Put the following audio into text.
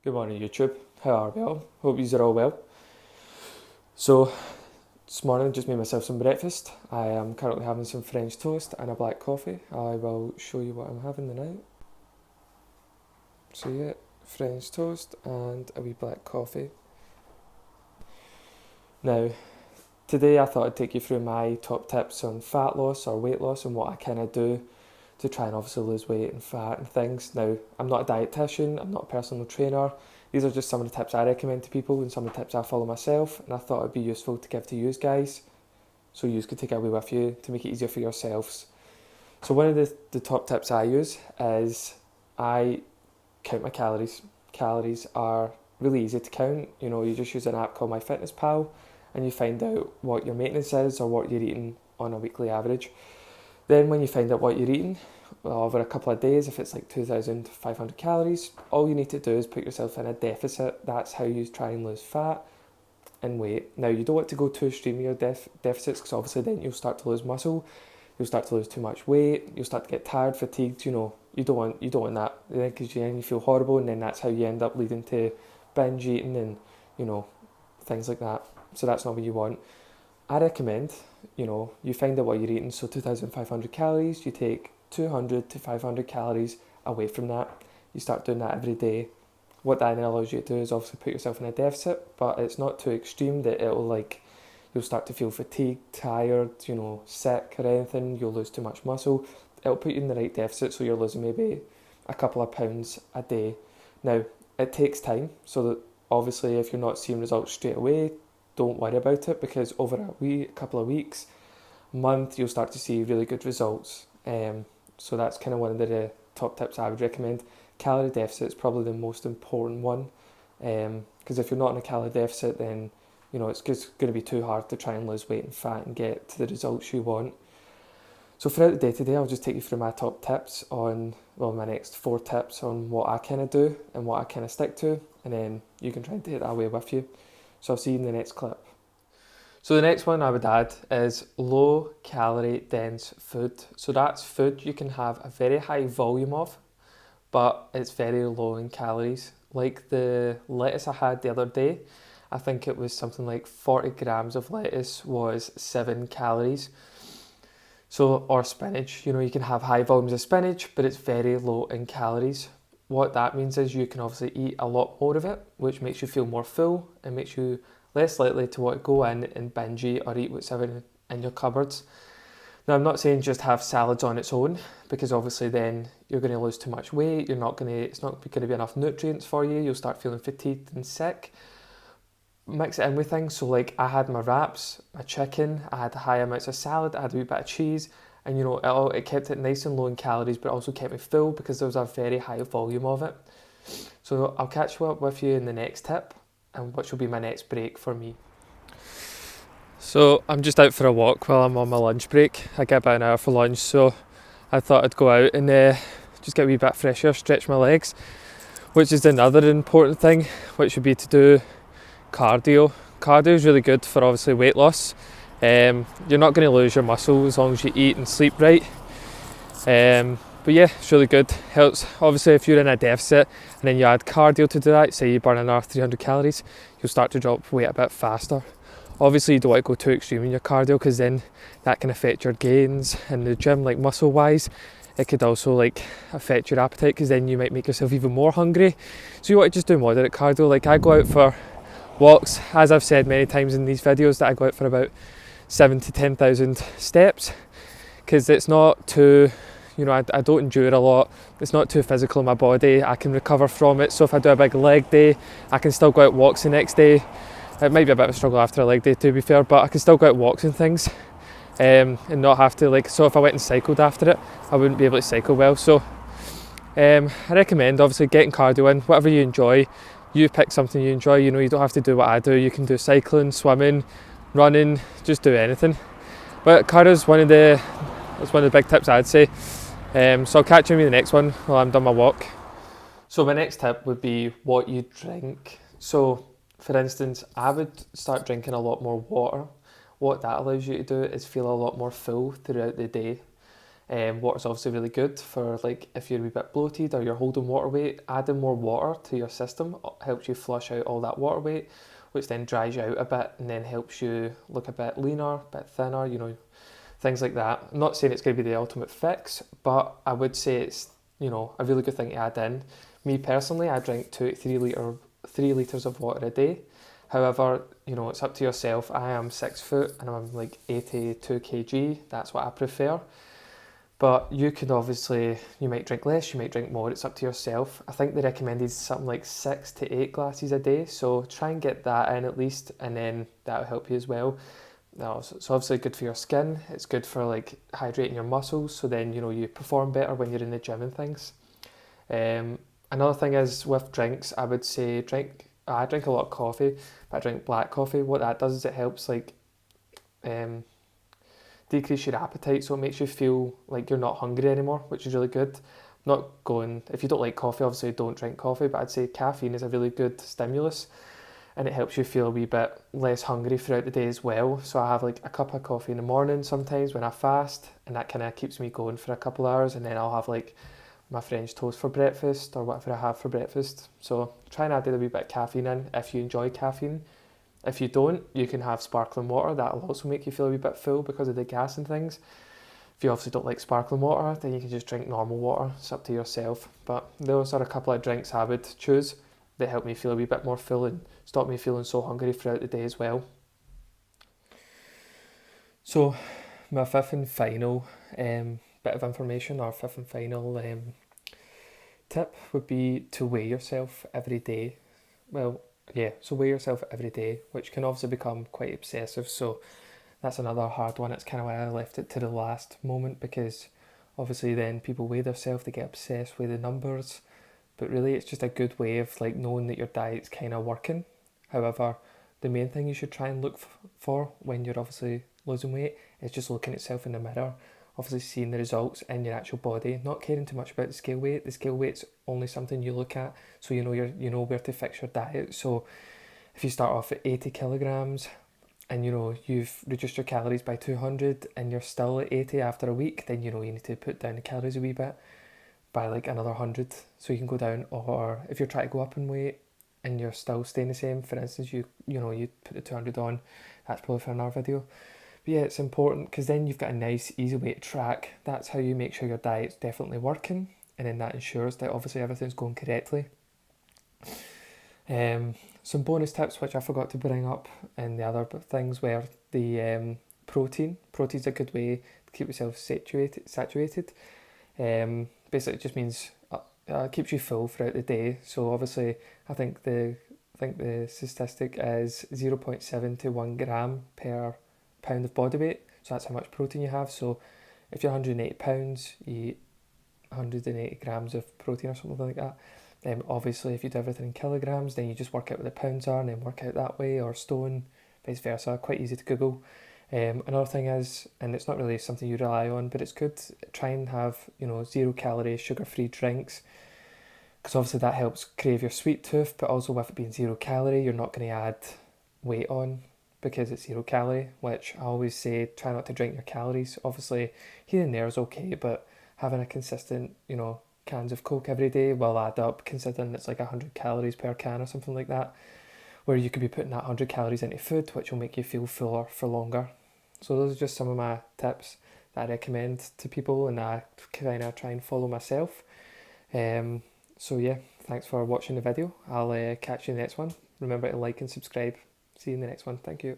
Good morning, YouTube. How are we all? Hope you are all well. So, this morning I just made myself some breakfast. I am currently having some French toast and a black coffee. I will show you what I'm having tonight. So yeah, French toast and a wee black coffee. Now, today I thought I'd take you through my top tips on fat loss or weight loss and what I kind of do to try and obviously lose weight and fat and things. Now, I'm not a dietitian, I'm not a personal trainer. These are just some of the tips I recommend to people and some of the tips I follow myself, and I thought it'd be useful to give to you guys so you could take it away with you to make it easier for yourselves. So one of the top tips I use is I count my calories. Calories are really easy to count. You just use an app called MyFitnessPal and you find out what your maintenance is or what you're eating on a weekly average. Then when you find out what you're eating, over a couple of days, if it's like 2,500 calories, all you need to do is put yourself in a deficit. That's how you try and lose fat and weight. Now, you don't want to go too extreme in your deficits because obviously then you'll start to lose muscle, you'll start to lose too much weight, you'll start to get tired, fatigued. You don't want that because then you feel horrible, and then that's how you end up leading to binge eating and things like that. So that's not what you want. I recommend, you find out what you're eating. So 2,500 calories, you take 200 to 500 calories away from that. You start doing that every day. What that then allows you to do is obviously put yourself in a deficit, but it's not too extreme that you'll start to feel fatigued, tired, sick or anything. You'll lose too much muscle. It'll put you in the right deficit, so you're losing maybe a couple of pounds a day. Now, it takes time, so that obviously if you're not seeing results straight away, don't worry about it, because over a couple of weeks, month, you'll start to see really good results. So that's kind of one of the top tips I would recommend. Calorie deficit is probably the most important one, because if you're not in a calorie deficit, then it's just going to be too hard to try and lose weight and fat and get to the results you want. So throughout the day today, I'll just take you through my top tips my next 4 tips on what I kind of do and what I kind of stick to, and then you can try and take that away with you. So I'll see you in the next clip. So the next one I would add is low calorie dense food. So that's food you can have a very high volume of, but it's very low in calories. Like the lettuce I had the other day, I think it was something like 40 grams of lettuce was 7 calories. So, or spinach, you can have high volumes of spinach, but it's very low in calories. What that means is you can obviously eat a lot more of it, which makes you feel more full and makes you less likely to want to go in and binge eat or eat what's ever in your cupboards. Now, I'm not saying just have salads on its own, because obviously then you're going to lose too much weight. It's not going to be enough nutrients for you. You'll start feeling fatigued and sick. Mix it in with things. So like I had my wraps, my chicken, I had high amounts of salad, I had a wee bit of cheese, and it kept it nice and low in calories, but also kept me full because there was a very high volume of it. So I'll catch up with you in the next tip, and which will be my next break for me. So I'm just out for a walk while I'm on my lunch break. I get about an hour for lunch, so I thought I'd go out and just get a wee bit fresher, stretch my legs, which is another important thing, which would be to do cardio. Cardio is really good for obviously weight loss. You're not going to lose your muscle as long as you eat and sleep right. But yeah, it's really good. Helps obviously if you're in a deficit and then you add cardio to do that. Say you burn another 300 calories, you'll start to drop weight a bit faster. Obviously you don't want to go too extreme in your cardio, because then that can affect your gains in the gym, like muscle wise. It could also affect your appetite, because then you might make yourself even more hungry. So you want to just do moderate cardio. Like I go out for walks, as I've said many times in these videos, that I go out for about 7 to 10,000 steps, because it's not too, I don't endure a lot, it's not too physical in my body, I can recover from it. So if I do a big leg day, I can still go out walks the next day. It might be a bit of a struggle after a leg day, to be fair, but I can still go out walks and things, and not have to so if I went and cycled after it, I wouldn't be able to cycle well. So I recommend obviously getting cardio in, whatever you enjoy. You pick something you enjoy, you don't have to do what I do. You can do cycling, swimming, running, just do anything. But cardio is one of the big tips I'd say. So I'll catch you in the next one while I'm done my walk. So my next tip would be what you drink. So for instance, I would start drinking a lot more water. What that allows you to do is feel a lot more full throughout the day. Water's obviously really good for like if you're a wee bit bloated or you're holding water weight. Adding more water to your system helps you flush out all that water weight, which then dries you out a bit and then helps you look a bit leaner, a bit thinner, things like that. I'm not saying it's going to be the ultimate fix, but I would say it's, a really good thing to add in. Me personally, I drink 2 to 3 litres of water a day. However, it's up to yourself. I am 6 foot and I'm like 82 kg. That's what I prefer. But you could obviously, you might drink less, you might drink more. It's up to yourself. I think they recommended something like 6 to 8 glasses a day. So try and get that in at least, and then that'll help you as well. Now, it's obviously good for your skin. It's good for like hydrating your muscles. So then, you perform better when you're in the gym and things. Another thing is with drinks, I would say I drink a lot of coffee, but I drink black coffee. What that does is it helps like um, decrease your appetite, so it makes you feel like you're not hungry anymore, which is really good. If you don't like coffee, obviously don't drink coffee, but I'd say caffeine is a really good stimulus and it helps you feel a wee bit less hungry throughout the day as well. So I have like a cup of coffee in the morning sometimes when I fast, and that kind of keeps me going for a couple of hours, and then I'll have like my French toast for breakfast or whatever I have for breakfast. So try and add a wee bit of caffeine in if you enjoy caffeine. If you don't, you can have sparkling water. That'll also make you feel a wee bit full because of the gas and things. If you obviously don't like sparkling water, then you can just drink normal water. It's up to yourself. But those are a couple of drinks I would choose that help me feel a wee bit more full and stop me feeling so hungry throughout the day as well. So my fifth and final bit of information, or fifth and final tip would be to weigh yourself every day. Well, yeah, so weigh yourself every day, which can obviously become quite obsessive. So that's another hard one. It's kind of why I left it to the last moment, because obviously then people weigh themselves, they get obsessed with the numbers, but really it's just a good way of like knowing that your diet's kind of working. However, the main thing you should try and look for when you're obviously losing weight is just looking at yourself in the mirror, obviously seeing the results in your actual body, not caring too much about the scale weight. The scale weight's only something you look at, so you know where to fix your diet. So if you start off at 80 kilograms and you've reduced your calories by 200 and you're still at 80 after a week, then you need to put down the calories a wee bit by like another 100 so you can go down. Or if you're trying to go up in weight and you're still staying the same, for instance, you put the 200 on. That's probably for another video. But yeah, it's important because then you've got a nice easy way to track. That's how you make sure your diet's definitely working, and then that ensures that obviously everything's going correctly. Some bonus tips which I forgot to bring up, and the other things were the protein. Protein's a good way to keep yourself saturated. Basically, it just means keeps you full throughout the day. So obviously, I think the statistic is 0.7 to 1 gram per pound of body weight. So that's how much protein you have. So if you're 180 pounds, you eat 180 grams of protein or something like that. Obviously, if you do everything in kilograms, then you just work out what the pounds are and then work out that way, or stone, vice versa. Quite easy to Google. Another thing is, and it's not really something you rely on, but it's good, try and have 0-calorie, sugar-free drinks, because obviously that helps crave your sweet tooth. But also with it being 0-calorie, you're not going to add weight on because it's 0-calorie, which I always say try not to drink your calories. Obviously here and there is okay, but having a consistent cans of Coke every day will add up, considering it's like 100 calories per can or something like that, where you could be putting that 100 calories into food, which will make you feel fuller for longer. So those are just some of my tips that I recommend to people, and I kind of try and follow myself. So yeah, thanks for watching the video. I'll catch you in the next one. Remember to like and subscribe. See you in the next one. Thank you.